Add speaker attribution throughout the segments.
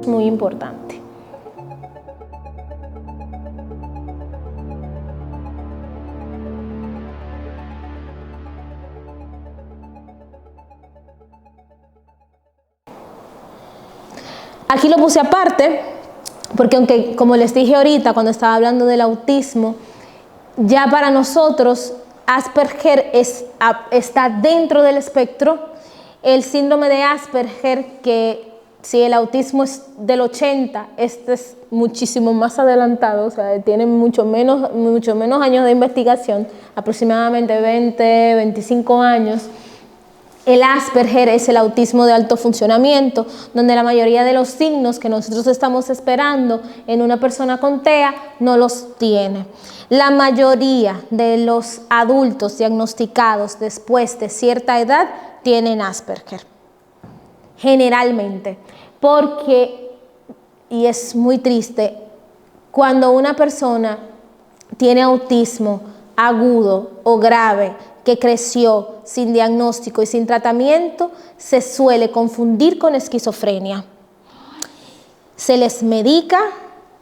Speaker 1: Muy importante. Aquí lo puse aparte, porque aunque, como les dije ahorita, cuando estaba hablando del autismo, ya para nosotros Asperger está dentro del espectro. El síndrome de Asperger, que si el autismo es del 80, este es muchísimo más adelantado, o sea, tiene mucho menos años de investigación, aproximadamente 20, 25 años. El Asperger es el autismo de alto funcionamiento, donde la mayoría de los signos que nosotros estamos esperando en una persona con TEA no los tiene. La mayoría de los adultos diagnosticados después de cierta edad tienen Asperger, generalmente, porque, y es muy triste, cuando una persona tiene autismo agudo o grave, que creció sin diagnóstico y sin tratamiento, se suele confundir con esquizofrenia. Se les medica,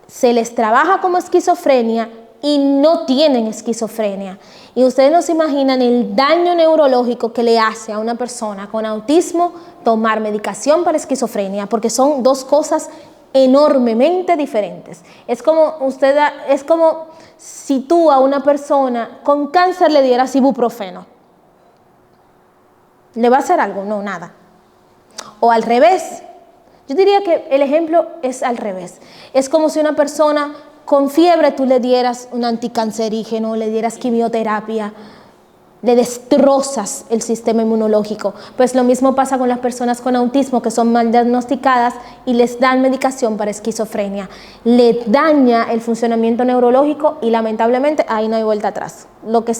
Speaker 1: se les trabaja como esquizofrenia y no tienen esquizofrenia. Y ustedes no se imaginan el daño neurológico que le hace a una persona con autismo tomar medicación para esquizofrenia, porque son dos cosas enormemente diferentes. Es como si tú a una persona con cáncer le dieras ibuprofeno. ¿Le va a hacer algo? No, nada. O al revés. Yo diría que el ejemplo es al revés. Es como si una persona con fiebre tú le dieras un anticancerígeno, le dieras quimioterapia, le destrozas el sistema inmunológico. Pues lo mismo pasa con las personas con autismo que son mal diagnosticadas y les dan medicación para esquizofrenia. Le daña el funcionamiento neurológico y lamentablemente ahí no hay vuelta atrás. Lo que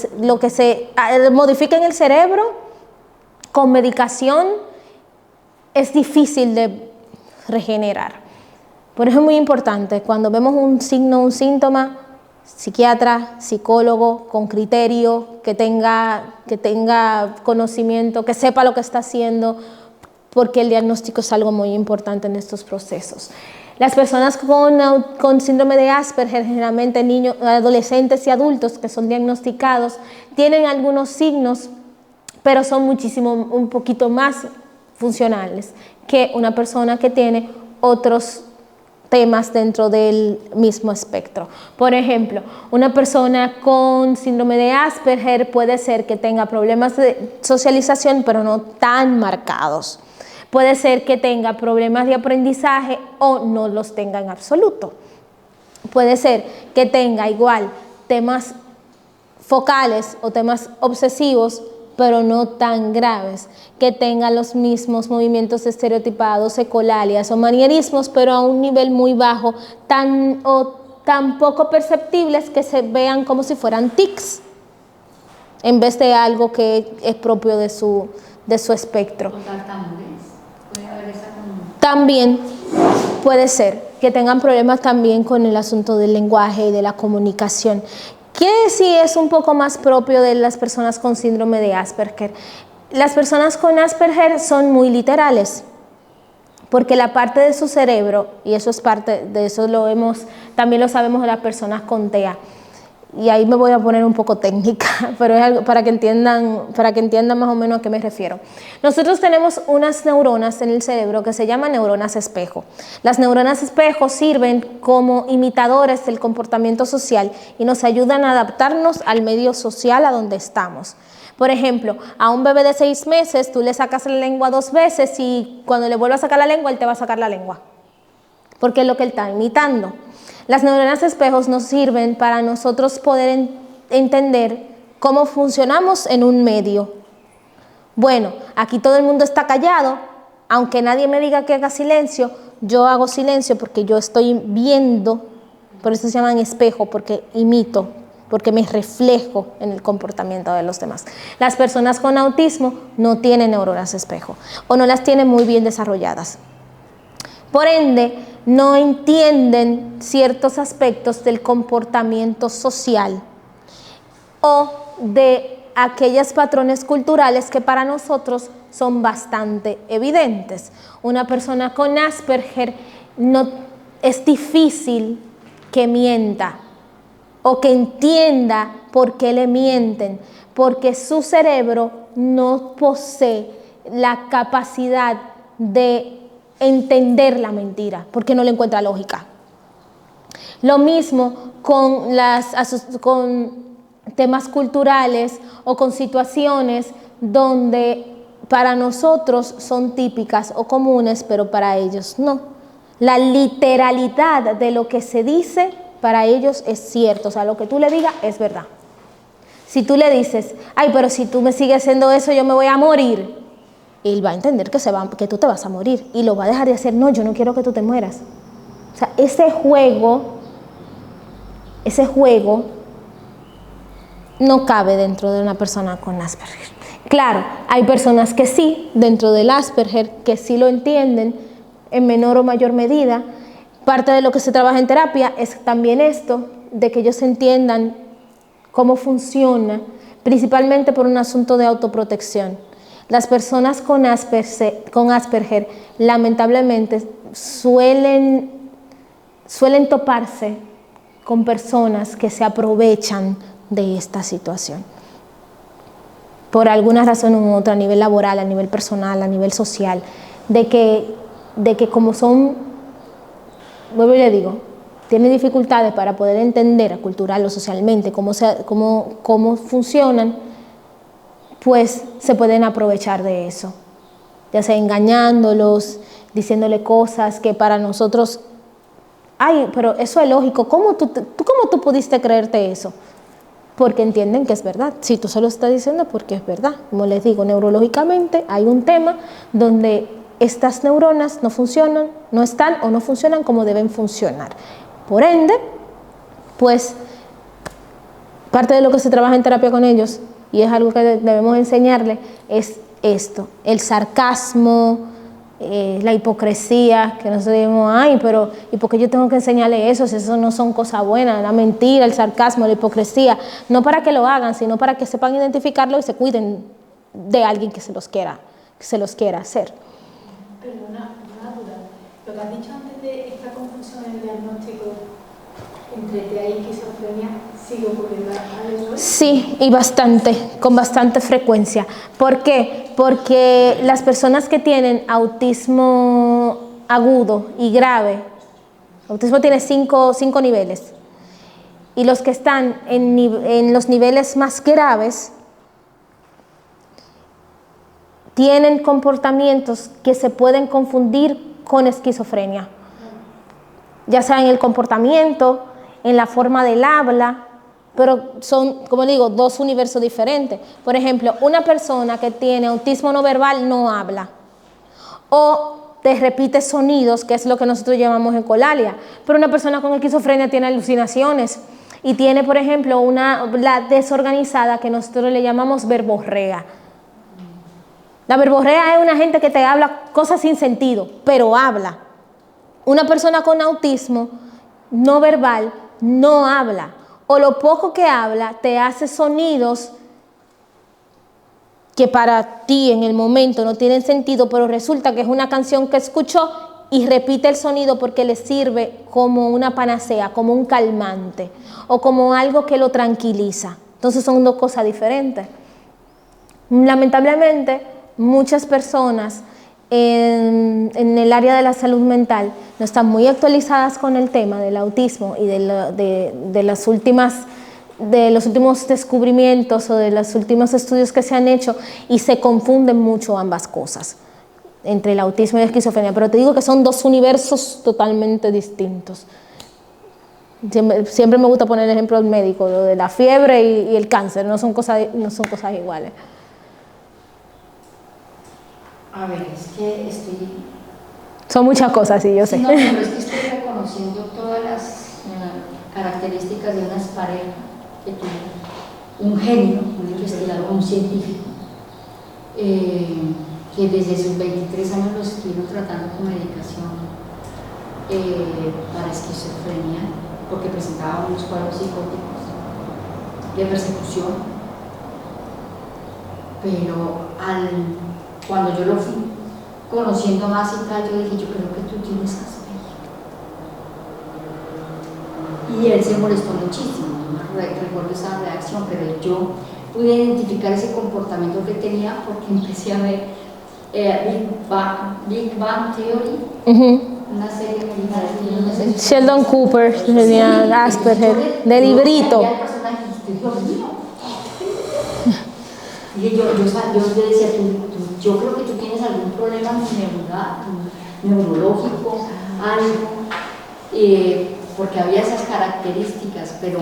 Speaker 1: se modifica en el cerebro con medicación es difícil de regenerar. Por eso es muy importante, cuando vemos un signo, un síntoma, psiquiatra, psicólogo con criterio, que tenga conocimiento, que sepa lo que está haciendo, porque el diagnóstico es algo muy importante en estos procesos. Las personas con síndrome de Asperger, generalmente niños, adolescentes y adultos que son diagnosticados, tienen algunos signos, pero son un poquito más funcionales que una persona que tiene otros temas dentro del mismo espectro. Por ejemplo, una persona con síndrome de Asperger puede ser que tenga problemas de socialización, pero no tan marcados. Puede ser que tenga problemas de aprendizaje o no los tenga en absoluto. Puede ser que tenga igual temas focales o temas obsesivos, pero no tan graves, que tengan los mismos movimientos estereotipados, ecolalias o manierismos, pero a un nivel muy bajo, tan poco perceptibles que se vean como si fueran tics, en vez de algo que es propio de su espectro. También puede ser que tengan problemas también con el asunto del lenguaje y de la comunicación, que sí es un poco más propio de las personas con síndrome de Asperger. Las personas con Asperger son muy literales, porque la parte de su cerebro, y eso es parte de eso también lo sabemos de las personas con TEA, y ahí me voy a poner un poco técnica, pero es algo para que entiendan más o menos a qué me refiero. Nosotros tenemos unas neuronas en el cerebro que se llaman neuronas espejo. Las neuronas espejo sirven como imitadores del comportamiento social y nos ayudan a adaptarnos al medio social a donde estamos. Por ejemplo, a un bebé de 6 meses tú le sacas la lengua 2 veces y cuando le vuelvas a sacar la lengua, él te va a sacar la lengua, porque es lo que él está imitando. Las neuronas espejos nos sirven para nosotros poder entender cómo funcionamos en un medio. Bueno, aquí todo el mundo está callado, aunque nadie me diga que haga silencio, yo hago silencio porque yo estoy viendo, por eso se llaman espejo, porque imito, porque me reflejo en el comportamiento de los demás. Las personas con autismo no tienen neuronas espejo o no las tienen muy bien desarrolladas. Por ende, no entienden ciertos aspectos del comportamiento social o de aquellos patrones culturales que para nosotros son bastante evidentes. Una persona con Asperger no es difícil que mienta o que entienda por qué le mienten, porque su cerebro no posee la capacidad de entender la mentira, porque no le encuentra lógica. Lo mismo con temas culturales o con situaciones donde para nosotros son típicas o comunes, pero para ellos no. La literalidad de lo que se dice para ellos es cierto, o sea, lo que tú le digas es verdad. Si tú le dices, ay, pero si tú me sigues haciendo eso, yo me voy a morir, él va a entender que tú te vas a morir y lo va a dejar de hacer. No, yo no quiero que tú te mueras. O sea, ese juego no cabe dentro de una persona con Asperger. Claro, hay personas que sí, dentro del Asperger, que sí lo entienden en menor o mayor medida. Parte de lo que se trabaja en terapia es también esto, de que ellos entiendan cómo funciona, principalmente por un asunto de autoprotección. Las personas con Asperger lamentablemente suelen toparse con personas que se aprovechan de esta situación. Por alguna razón u otra, a nivel laboral, a nivel personal, a nivel social, de que como son, vuelvo y le digo, tienen dificultades para poder entender cultural o socialmente cómo funcionan, pues se pueden aprovechar de eso, ya sea engañándolos, diciéndole cosas que para nosotros, ay, pero eso es lógico, ¿cómo tú pudiste creerte eso? Porque entienden que es verdad. Si tú se lo estás diciendo, porque es verdad. Como les digo, neurológicamente hay un tema donde estas neuronas no funcionan, no están o no funcionan como deben funcionar. Por ende, pues parte de lo que se trabaja en terapia con ellos, y es algo que debemos enseñarle, es esto, el sarcasmo, la hipocresía, que nosotros decimos, ay, pero ¿y por qué yo tengo que enseñarle eso si eso no son cosas buenas? La mentira, el sarcasmo, la hipocresía, no para que lo hagan, sino para que sepan identificarlo y se cuiden de alguien que se los quiera hacer.
Speaker 2: Perdona, una duda. Lo que has dicho antes de esta confusión en el diagnóstico entre TEA y esquizofrenia, ¿sigue ocurriendo a día de hoy?
Speaker 1: Sí, y con bastante frecuencia. ¿Por qué? Porque las personas que tienen autismo agudo y grave, autismo tiene cinco niveles, y los que están en los niveles más graves tienen comportamientos que se pueden confundir con esquizofrenia, ya sea en el comportamiento, en la forma del habla, pero son, como digo, dos universos diferentes. Por ejemplo, una persona que tiene autismo no verbal no habla, o te repite sonidos, que es lo que nosotros llamamos ecolalia, pero una persona con esquizofrenia tiene alucinaciones y tiene, por ejemplo, la desorganizada que nosotros le llamamos verborrea. La verborrea es una gente que te habla cosas sin sentido, pero habla. Una persona con autismo no verbal no habla, o lo poco que habla te hace sonidos que para ti en el momento no tienen sentido, pero resulta que es una canción que escuchó y repite el sonido porque le sirve como una panacea, como un calmante o como algo que lo tranquiliza. Entonces son dos cosas diferentes. Lamentablemente, muchas personas en el área de la salud mental no están muy actualizadas con el tema del autismo y de los últimos descubrimientos o de los últimos estudios que se han hecho, y se confunden mucho ambas cosas entre el autismo y la esquizofrenia, pero te digo que son dos universos totalmente distintos. Siempre me gusta poner el ejemplo del médico, lo de la fiebre y el cáncer, no son cosas iguales.
Speaker 3: A ver, es que estoy...
Speaker 1: Son muchas cosas, sí, yo sé.
Speaker 3: No, pero es que estoy reconociendo todas las características de una pareja que tuvo un genio, un investigador, un científico, que desde sus 23 años los estuvieron tratando con medicación para esquizofrenia, porque presentaba unos cuadros psicóticos de persecución, pero cuando yo lo fui conociendo más y tal, yo dije, yo creo que tú tienes Asperger. Y él se molestó muchísimo, no recuerdo esa reacción, pero yo pude identificar ese comportamiento que tenía porque empecé a ver Big Bang Theory, una serie americana.
Speaker 1: Sheldon Cooper tenía Asperger, de librito.
Speaker 3: Y yo le decía, yo creo que tú tienes algún problema neurológico, algo, porque había esas características, pero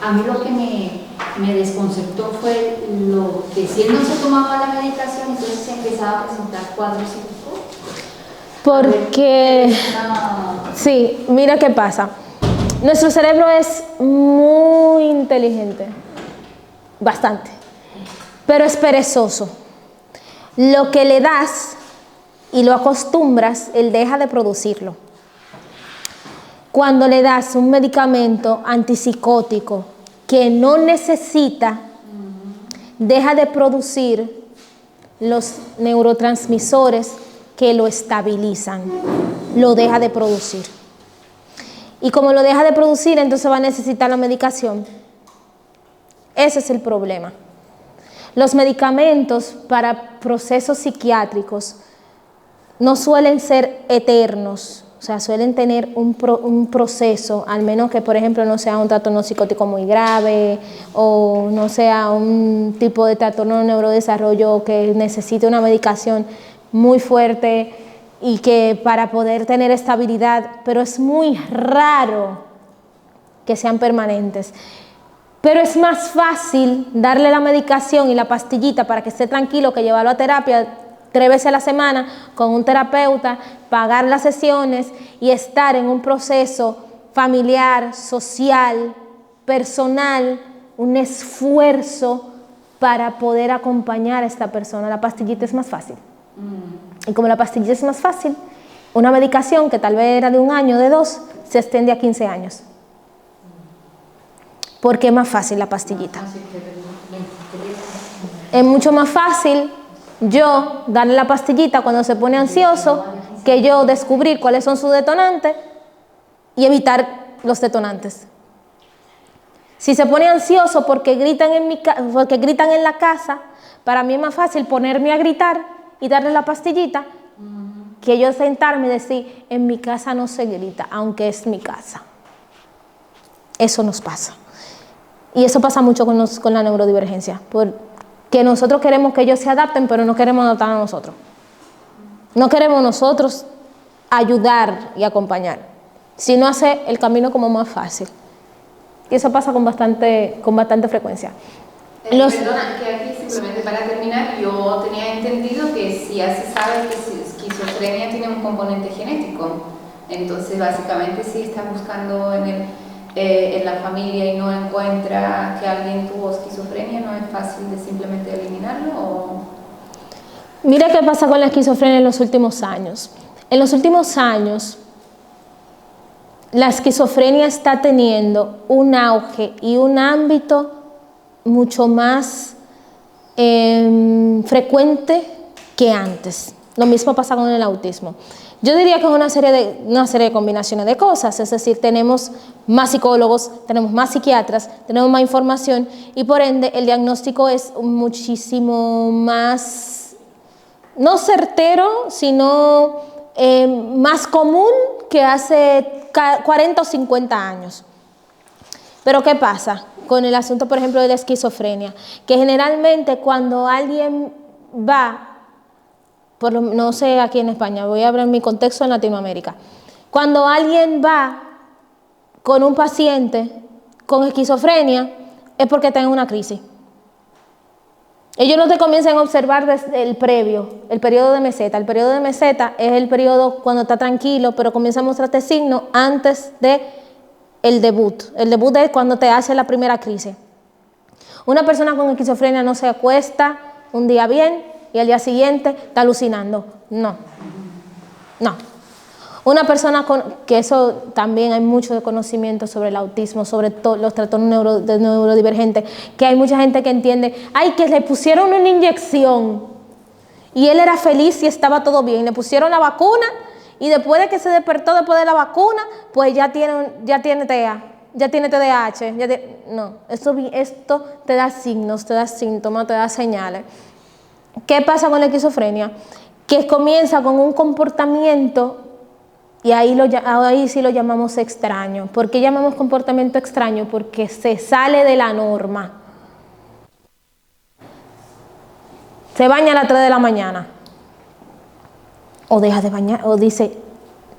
Speaker 3: a mí lo que me desconcertó fue lo que si él no se tomaba la medicación, entonces se empezaba a presentar cuadros psicóticos.
Speaker 1: Porque, sí, mira qué pasa. Nuestro cerebro es muy inteligente, bastante, pero es perezoso. Lo que le das y lo acostumbras, él deja de producirlo. Cuando le das un medicamento antipsicótico que no necesita, deja de producir los neurotransmisores que lo estabilizan, lo deja de producir. Y como lo deja de producir, entonces va a necesitar la medicación. Ese es el problema. Los medicamentos para procesos psiquiátricos no suelen ser eternos, o sea, suelen tener un proceso, al menos que, por ejemplo, no sea un trastorno psicótico muy grave o no sea un tipo de trastorno de neurodesarrollo que necesite una medicación muy fuerte y que para poder tener estabilidad, pero es muy raro que sean permanentes. Pero es más fácil darle la medicación y la pastillita para que esté tranquilo que llevarlo a terapia 3 veces a la semana con un terapeuta, pagar las sesiones y estar en un proceso familiar, social, personal, un esfuerzo para poder acompañar a esta persona. La pastillita es más fácil. Y como la pastillita es más fácil, una medicación que tal vez era de 1 año, de 2, se extiende a 15 años. Porque es más fácil la pastillita. Es mucho más fácil yo darle la pastillita cuando se pone ansioso que yo descubrir cuáles son sus detonantes y evitar los detonantes. Si se pone ansioso porque gritan en la casa, para mí es más fácil ponerme a gritar y darle la pastillita que yo sentarme y decir, en mi casa no se grita, aunque es mi casa. Eso nos pasa. Y eso pasa mucho con la neurodivergencia, porque nosotros queremos que ellos se adapten, pero no queremos adaptar a nosotros. No queremos nosotros ayudar y acompañar, sino hacer el camino como más fácil. Y eso pasa con bastante frecuencia.
Speaker 4: Perdona, que aquí simplemente para terminar, yo tenía entendido que si ya se sabe que esquizofrenia tiene un componente genético, entonces básicamente si está buscando en la familia y no encuentra que alguien tuvo esquizofrenia, ¿no es fácil de simplemente eliminarlo? ¿O?
Speaker 1: Mira qué pasa con la esquizofrenia en los últimos años. En los últimos años, la esquizofrenia está teniendo un auge y un ámbito mucho más frecuente que antes. Lo mismo pasa con el autismo. Yo diría que es una serie de combinaciones de cosas, es decir, tenemos más psicólogos, tenemos más psiquiatras, tenemos más información y por ende el diagnóstico es muchísimo más, no certero, sino más común que hace 40 o 50 años. Pero ¿qué pasa con el asunto, por ejemplo, de la esquizofrenia? Que generalmente cuando alguien va, no sé aquí en España, voy a hablar en mi contexto en Latinoamérica, cuando alguien va con un paciente con esquizofrenia es porque está en una crisis. Ellos no te comienzan a observar desde el previo, el periodo de meseta. El periodo de meseta es el periodo cuando está tranquilo, pero comienza a mostrarte signos antes de el debut. El debut es cuando te hace la primera crisis. Una persona con esquizofrenia no se acuesta un día bien y al día siguiente está alucinando. No. Una persona que eso también hay mucho de conocimiento sobre el autismo, sobre los trastornos neurodivergentes, que hay mucha gente que entiende, que le pusieron una inyección y él era feliz y estaba todo bien, le pusieron la vacuna y después de que se despertó después de la vacuna, pues ya tiene TEA, ya tiene TDAH, no, esto te da signos, te da síntomas, te da señales. ¿Qué pasa con la esquizofrenia? Que comienza con un comportamiento. Y ahí sí lo llamamos extraño. ¿Por qué llamamos comportamiento extraño? Porque se sale de la norma. Se baña a las 3 de la mañana. O deja de bañar, o dice,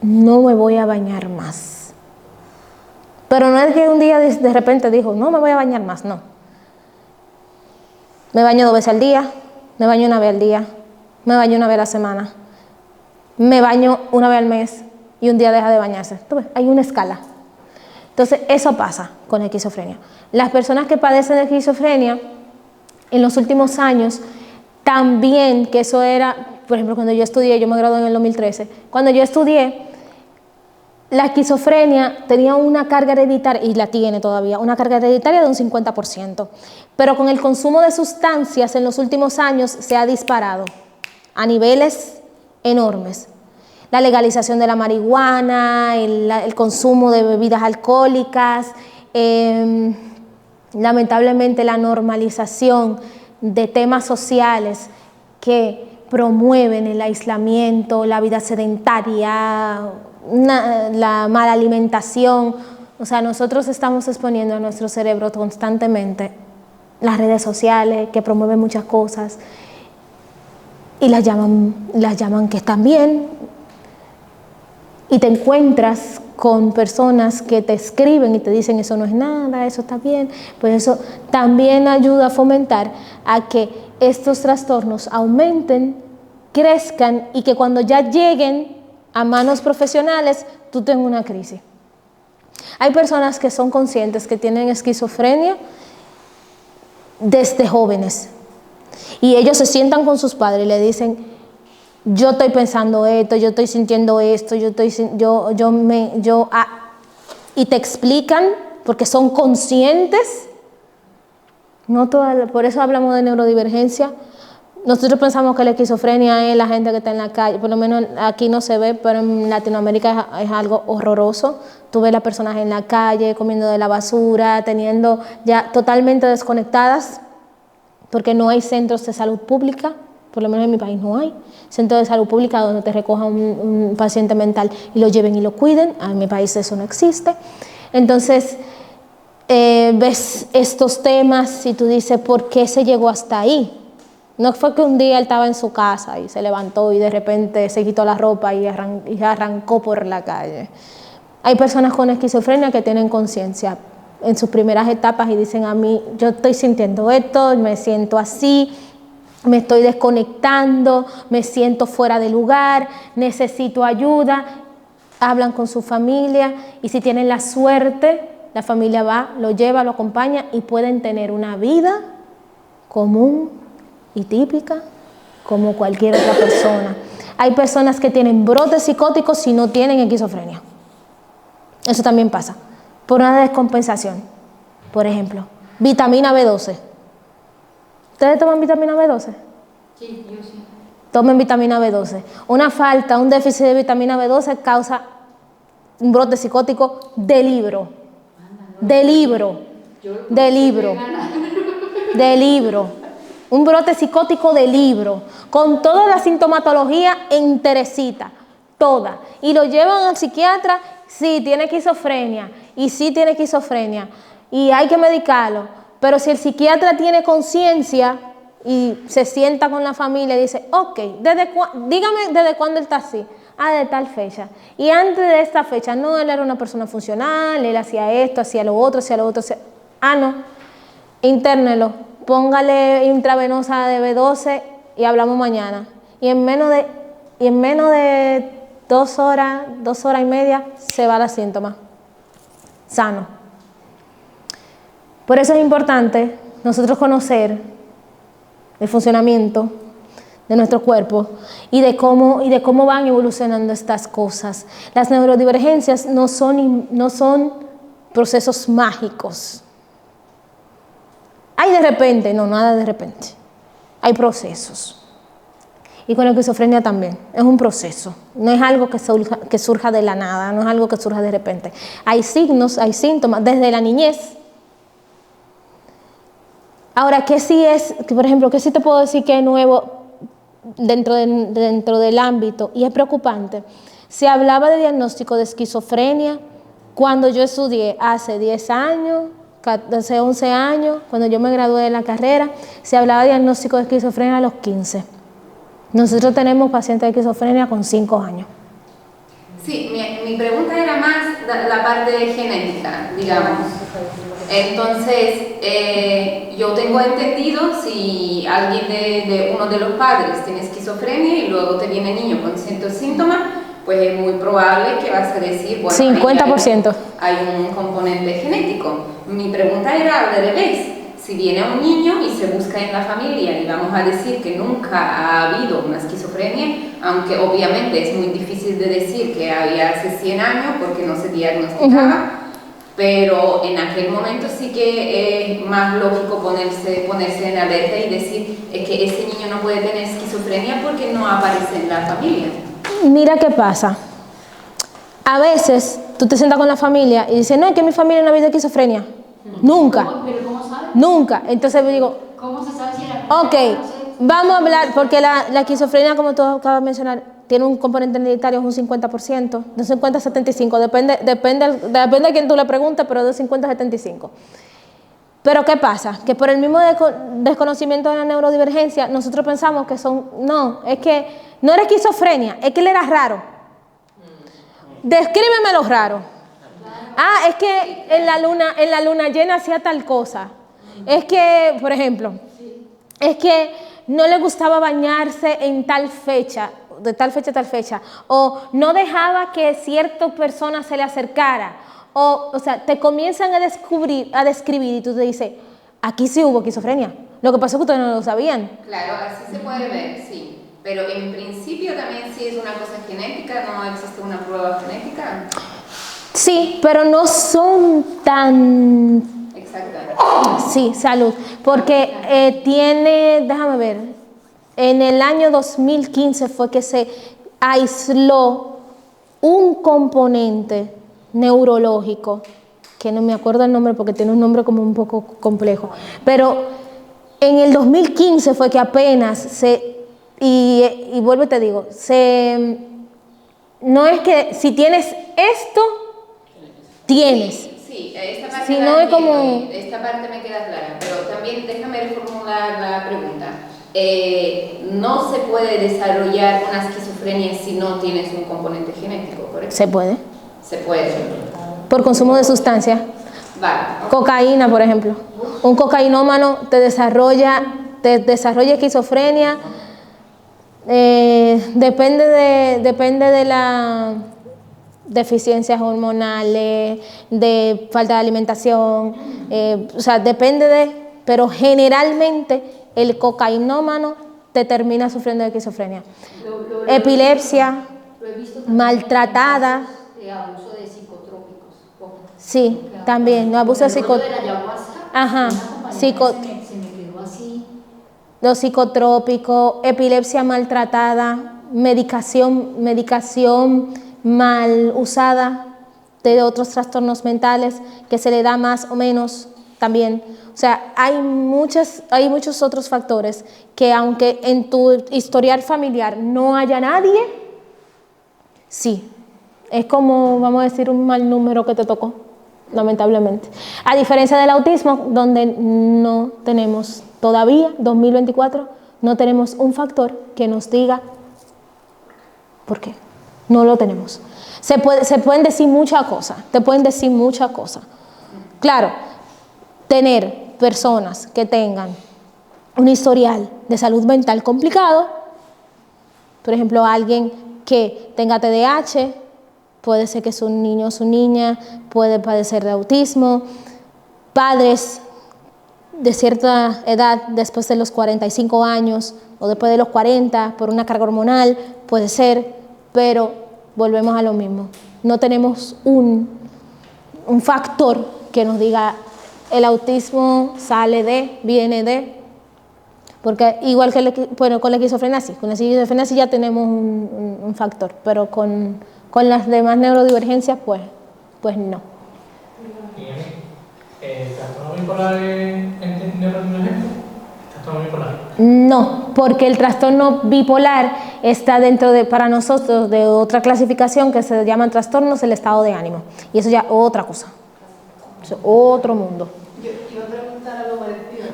Speaker 1: no me voy a bañar más. Pero no es que un día de repente dijo, no me voy a bañar más, no. Me baño 2 veces al día, me baño 1 vez al día, me baño 1 vez a la semana, me baño 1 vez al mes. Y un día deja de bañarse. ¿Tú ves? Hay una escala. Entonces, eso pasa con la esquizofrenia. Las personas que padecen de esquizofrenia, en los últimos años, también, que eso era, por ejemplo, cuando yo estudié, yo me gradué en el 2013, cuando yo estudié, la esquizofrenia tenía una carga hereditaria, y la tiene todavía, una carga hereditaria de un 50%. Pero con el consumo de sustancias en los últimos años se ha disparado a niveles enormes. La legalización de la marihuana, el consumo de bebidas alcohólicas, lamentablemente la normalización de temas sociales que promueven el aislamiento, la vida sedentaria, la mala alimentación. O sea, nosotros estamos exponiendo a nuestro cerebro constantemente las redes sociales que promueven muchas cosas y las llaman que están bien. Y te encuentras con personas que te escriben y te dicen eso no es nada, eso está bien, pues eso también ayuda a fomentar a que estos trastornos aumenten, crezcan y que cuando ya lleguen a manos profesionales tú tengas una crisis. Hay personas que son conscientes que tienen esquizofrenia desde jóvenes y ellos se sientan con sus padres y le dicen, yo estoy pensando esto, yo estoy sintiendo esto, y te explican porque son conscientes. Por eso hablamos de neurodivergencia. Nosotros pensamos que la esquizofrenia es la gente que está en la calle, por lo menos aquí no se ve, pero en Latinoamérica es algo horroroso. Tú ves las personas en la calle comiendo de la basura, teniendo ya totalmente desconectadas, porque no hay centros de salud pública. Por lo menos en mi país no hay centro de salud pública donde te recojan un paciente mental y lo lleven y lo cuiden. En mi país eso no existe. Entonces, ves estos temas y tú dices, ¿por qué se llegó hasta ahí? No fue que un día él estaba en su casa y se levantó y de repente se quitó la ropa y arrancó por la calle. Hay personas con esquizofrenia que tienen conciencia en sus primeras etapas y dicen a mí, yo estoy sintiendo esto, me siento así, me estoy desconectando, me siento fuera de lugar, necesito ayuda. Hablan con su familia y si tienen la suerte, la familia va, lo lleva, lo acompaña y pueden tener una vida común y típica como cualquier otra persona. Hay personas que tienen brotes psicóticos y no tienen esquizofrenia. Eso también pasa, por una descompensación. Por ejemplo, vitamina B12. ¿Ustedes toman vitamina B12?
Speaker 3: Sí, yo sí.
Speaker 1: Tomen vitamina B12. Una falta, un déficit de vitamina B12 causa un brote psicótico de libro. Un brote psicótico de libro, con toda la sintomatología enterecita, toda. Y lo llevan al psiquiatra, sí, tiene esquizofrenia, y sí tiene esquizofrenia, y hay que medicarlo. Pero si el psiquiatra tiene conciencia y se sienta con la familia y dice, ok, dígame desde cuándo él está así. De tal fecha. Y antes de esta fecha, no, él era una persona funcional, él hacía esto, hacía lo otro. No, internelo, póngale intravenosa de B12 y hablamos mañana. Y en menos de 2 horas, 2 horas y media, se va el síntoma. Sano. Por eso es importante nosotros conocer el funcionamiento de nuestro cuerpo y de cómo van evolucionando estas cosas. Las neurodivergencias no son procesos mágicos. Hay de repente, no, nada de repente. Hay procesos. Y con la esquizofrenia también, es un proceso. No es algo que surja de la nada, no es algo que surja de repente. Hay signos, hay síntomas desde la niñez. Ahora, ¿qué sí es, por ejemplo, qué sí te puedo decir que es nuevo dentro del ámbito? Y es preocupante. Se hablaba de diagnóstico de esquizofrenia cuando yo estudié hace 10 años, hace 11 años, cuando yo me gradué de la carrera, se hablaba de diagnóstico de esquizofrenia a los 15. Nosotros tenemos pacientes de esquizofrenia con 5 años.
Speaker 4: Sí, mi pregunta era más la parte genética, digamos. Entonces, yo tengo entendido si alguien de uno de los padres tiene esquizofrenia y luego te viene niño con ciertos síntomas, pues es muy probable que vas a decir, bueno,
Speaker 1: 50%.
Speaker 4: hay un componente genético. Mi pregunta era al revés. Si viene un niño y se busca en la familia y vamos a decir que nunca ha habido una esquizofrenia, aunque obviamente es muy difícil de decir que había hace 100 años porque no se diagnosticaba, pero en aquel momento sí que es más lógico ponerse en alerta y decir que ese niño no puede tener esquizofrenia porque no aparece en la familia.
Speaker 1: Mira qué pasa. A veces tú te sientas con la familia y dices, no, es que en mi familia no ha habido esquizofrenia. Nunca.
Speaker 3: ¿Pero cómo sabes?
Speaker 1: Nunca. Entonces digo,
Speaker 3: ¿Cómo se sabe si era?
Speaker 1: ok, vamos a hablar, porque la esquizofrenia, como tú acabas de mencionar, tiene un componente hereditario, es un 50%, de 50 a 75, depende de quién tú le preguntes, pero de 50 a 75. Pero ¿qué pasa? Que por el mismo desconocimiento de la neurodivergencia, nosotros pensamos que es que no era esquizofrenia, es que él era raro. Descríbeme lo raro. Ah, es que en la luna llena hacía tal cosa. Es que, por ejemplo, es que no le gustaba bañarse en tal fecha, de tal fecha a tal fecha, o no dejaba que cierta persona se le acercara, o sea, te comienzan a describir y tú te dices, aquí sí hubo esquizofrenia. Lo que pasó es que ustedes no lo sabían.
Speaker 4: Claro, así se puede ver, sí. Pero en principio también sí es una cosa genética, no existe una prueba genética.
Speaker 1: Sí, pero no son tan...
Speaker 4: Exactamente.
Speaker 1: Sí, salud. Porque déjame ver, en el año 2015 fue que se aisló un componente neurológico, que no me acuerdo el nombre porque tiene un nombre como un poco complejo, pero en el 2015 fue que apenas y vuelvo y te digo, no es que si tienes esto, tienes.
Speaker 4: Sí, esta parte,
Speaker 1: si no es como...
Speaker 4: esta parte me queda clara, pero también déjame reformular la pregunta. No se puede desarrollar una esquizofrenia si no tienes un componente genético, ¿correcto?
Speaker 1: Se puede.
Speaker 4: Se puede.
Speaker 1: Por consumo de sustancias.
Speaker 4: Vale.
Speaker 1: Cocaína, por ejemplo. Un cocainómano te desarrolla esquizofrenia. Depende de la deficiencias hormonales, de falta de alimentación, o sea, pero generalmente el cocainómano te termina sufriendo de esquizofrenia. Epilepsia, maltratada.
Speaker 3: Abuso de psicotrópicos.
Speaker 1: Sí, también, no abuso de psicotrópicos. Ajá,
Speaker 3: se me quedó así.
Speaker 1: Los psicotrópicos, epilepsia maltratada, medicación mal usada de otros trastornos mentales que se le da más o menos también. O sea, hay muchos otros factores que aunque en tu historial familiar no haya nadie, sí, es como, vamos a decir, un mal número que te tocó, lamentablemente. A diferencia del autismo, donde no tenemos todavía, 2024, no tenemos un factor que nos diga por qué. No lo tenemos. Se pueden decir muchas cosas, te pueden decir muchas cosas. Claro, tener personas que tengan un historial de salud mental complicado, por ejemplo, alguien que tenga TDAH, puede ser que su niño o su niña puede padecer de autismo, padres de cierta edad después de los 45 años o después de los 40 por una carga hormonal, puede ser, pero volvemos a lo mismo. No tenemos un factor que nos diga el autismo viene de, porque igual que con la esquizofrenia sí, con la esquizofrenia sí ya tenemos un factor, pero con las demás neurodivergencias pues no.
Speaker 5: ¿El trastorno bipolar es neurodivergente? ¿Trastorno bipolar?
Speaker 1: No, porque el trastorno bipolar está dentro para nosotros de otra clasificación que se llaman trastornos del estado de ánimo. Y eso ya otra cosa, eso otro mundo.
Speaker 2: Yo iba a preguntar algo parecido.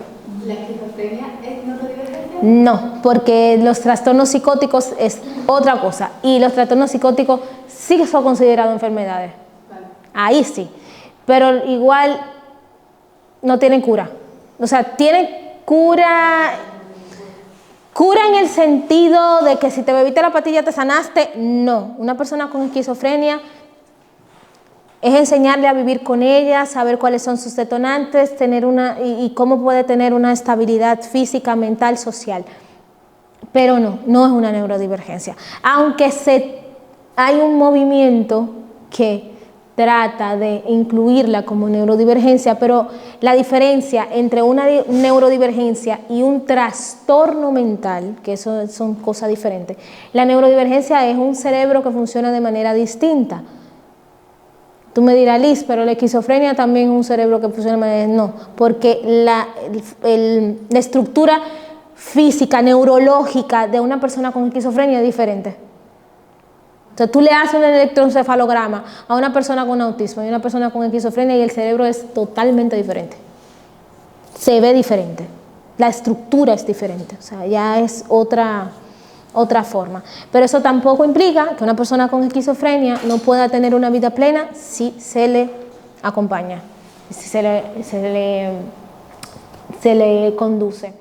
Speaker 2: ¿La esquizofrenia es neurodivergencia?
Speaker 1: No, porque los trastornos psicóticos es otra cosa. Y los trastornos psicóticos sí son considerados enfermedades.
Speaker 2: Vale.
Speaker 1: Ahí sí. Pero igual no tienen cura. O sea, tienen cura en el sentido de que si te bebiste la pastilla te sanaste. No. Una persona con esquizofrenia es enseñarle a vivir con ella, saber cuáles son sus detonantes, y cómo puede tener una estabilidad física, mental, social. Pero no es una neurodivergencia. Aunque hay un movimiento que trata de incluirla como neurodivergencia, pero la diferencia entre una neurodivergencia y un trastorno mental, que eso son cosas diferentes. La neurodivergencia es un cerebro que funciona de manera distinta. Tú me dirás, Liz, pero la esquizofrenia también es un cerebro que funciona de manera... No, porque la estructura física, neurológica de una persona con esquizofrenia es diferente. Entonces tú le haces un electroencefalograma a una persona con autismo y a una persona con esquizofrenia y el cerebro es totalmente diferente. Se ve diferente. La estructura es diferente. O sea, ya es otra forma. Pero eso tampoco implica que una persona con esquizofrenia no pueda tener una vida plena si se le acompaña, si se le conduce.